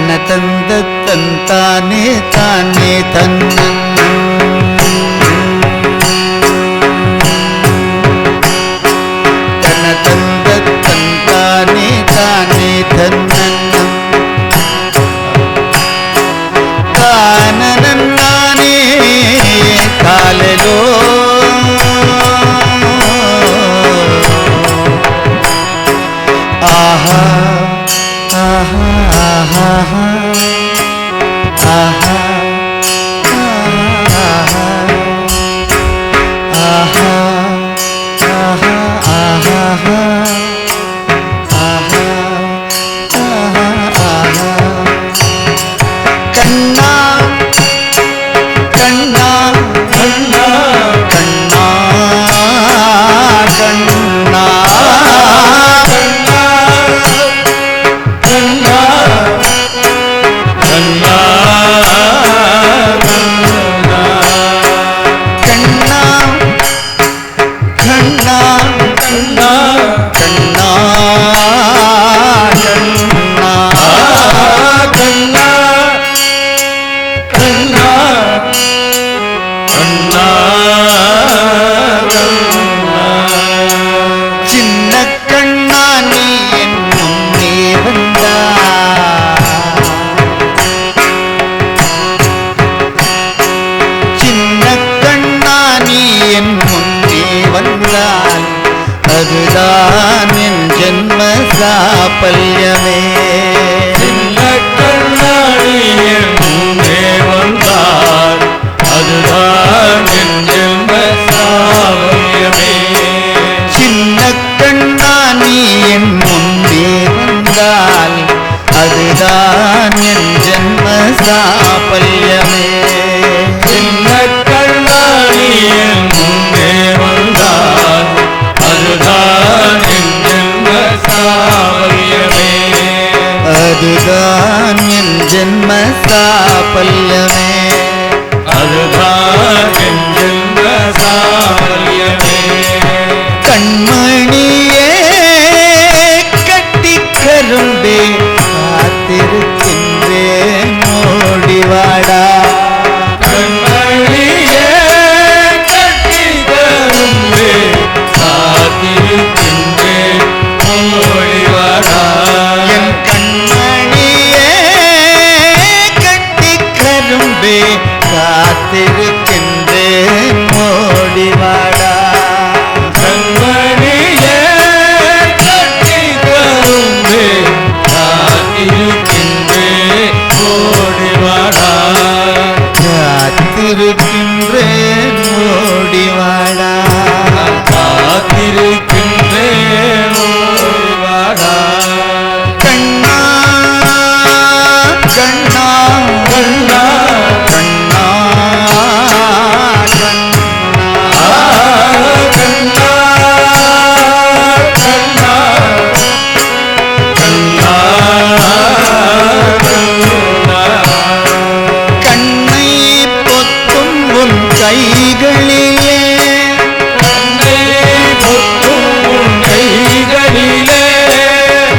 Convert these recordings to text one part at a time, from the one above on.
தன தந்த தந்தானே தானே தன்னன் தன தந்த தந்தானே தானே தன்னன் தானே காலலோ ஆஹா ஆஹா ஆஹா ஆஹா ஆஹா கண்ணா கண்ணா கண்ணா கண்ணா கண்ணா அதுதான் என் ஜென்ம சாபல்யமே சின்ன கண்ணாடி என் முன்னே வந்தால் அதுதான் என் ஜென்ம சாபல்யமே சின்ன கண்ணாடி என் முன்னே வந்தால் அதுதான் என் ஜென்ம சாபல்யமே சின்ன கண்ணாடி என் முன்னே வந்தால் அதுதான் என் ஜென்ம சாபல்யமே அதுதான் என் ஜென்ம சாபல்யமே அதுதான் என் ஜென்ம சாபல்யமே கண்மணியே கட்டி கரும்பே காத்திருக்கின்றேன் ஓடிவாடா கண்மணியே கட்டி கரும்பே காத்திருக்கின்றேன் ஓடிவாடா என் கண்மணியே கட்டி கரும்பே காத்திருக்கின்றேன் ஓடிவாடா கண்மணியே கட்டி கரும்பே காத்திருக்கின்றேன் ஓடிவாடா காத்திருக்கின்றேன் ஓடிவாடா காத்திருக்கின்றேன் ஓடிவாடா கண்ணா கண்ணா கண்ணா கண்ணா கண்ணா கண்ணா கண்ணா கண்ணை பொத்தும் உன் கைகளிலே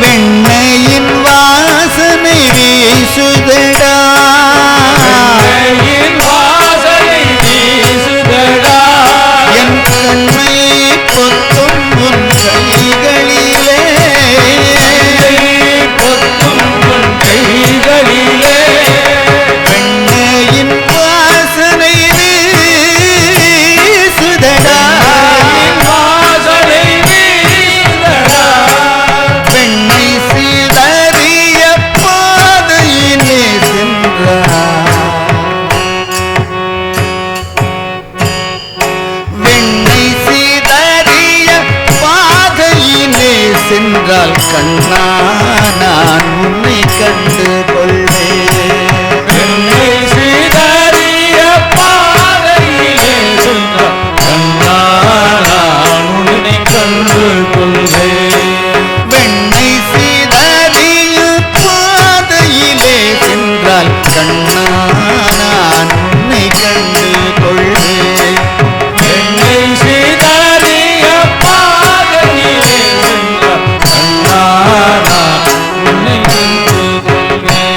வெண்ணையின் வாசனை வீசுதடா என் கண்ணை பொத்தும் உன் கைகளிலே வெண்ணையின் வாசனை வீசுதடா வெண்ணை சிதறிய பாதையிலே சென்றார் வெண்ணை சிதறிய பாதையிலே சென்றால் கண்ணா நான் உன்னை கண்டு கொள்வேன் வெண்ணை சிதறிய பாதையிலே சென்றால் கண்ணா நான் உன்னை கண்டு கொள்வேன் வெண்ணை சிதறிய பாதையிலே சென்றால் கண்ணா நான் உன்னை கண்டு கொள்வேன் வெண்ணை சிதறிய பாதையிலே சென்றால் கண்ணா நான் உன்னை கண்டு கொள்வேன்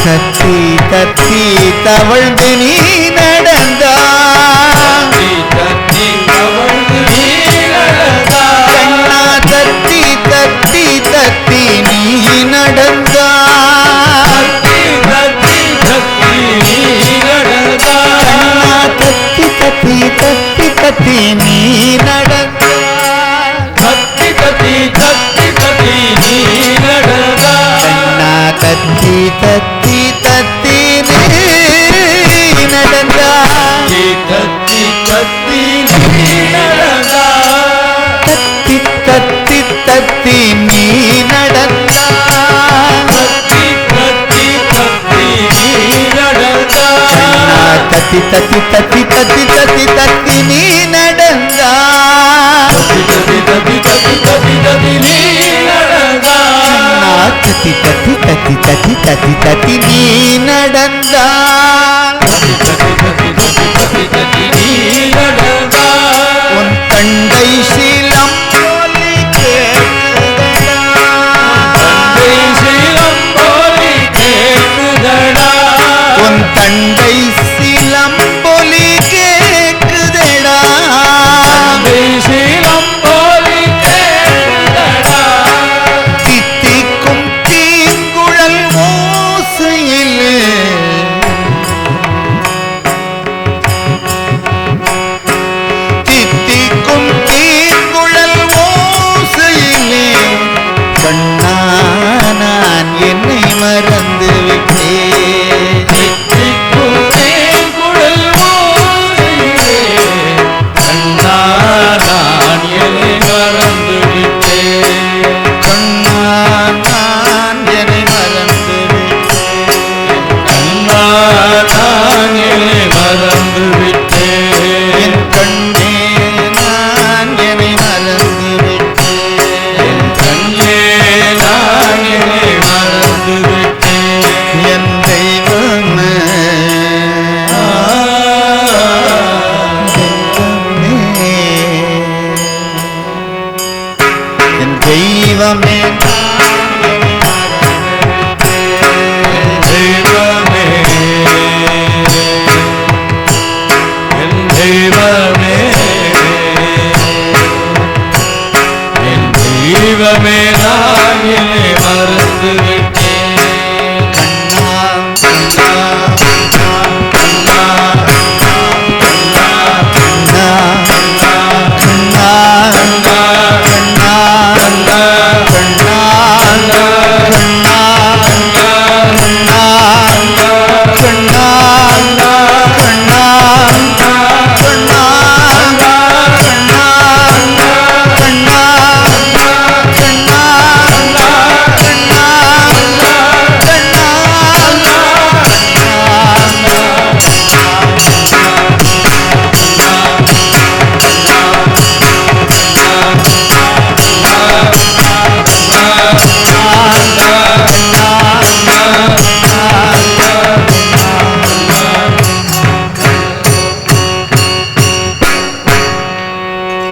தத்தி தத்தி தவழ்ந்து நீ நடந்தாய் கண்ணா தத்தி தத்தி தத்தி நீ நடந்தாய் கண்ணா தத்தி தத்தி தத்தி தத்தி நீ நடந்தாய் கண்ணா தத்தி தத்தி தத்தி நீ நடந்தாய் தத்தி தத்தி தத்தி நீ நடந்தாய் தத்தி தத்தி தத்தி தத்தி தத்தி தத்தி நீ நடந்தாய் தத்தி தத்தி தத்தி தத்தி தத்தி நீ நடந்தாய் உன் தண்டை சிலம்பொலி கேட்குதடா உன் தண்டை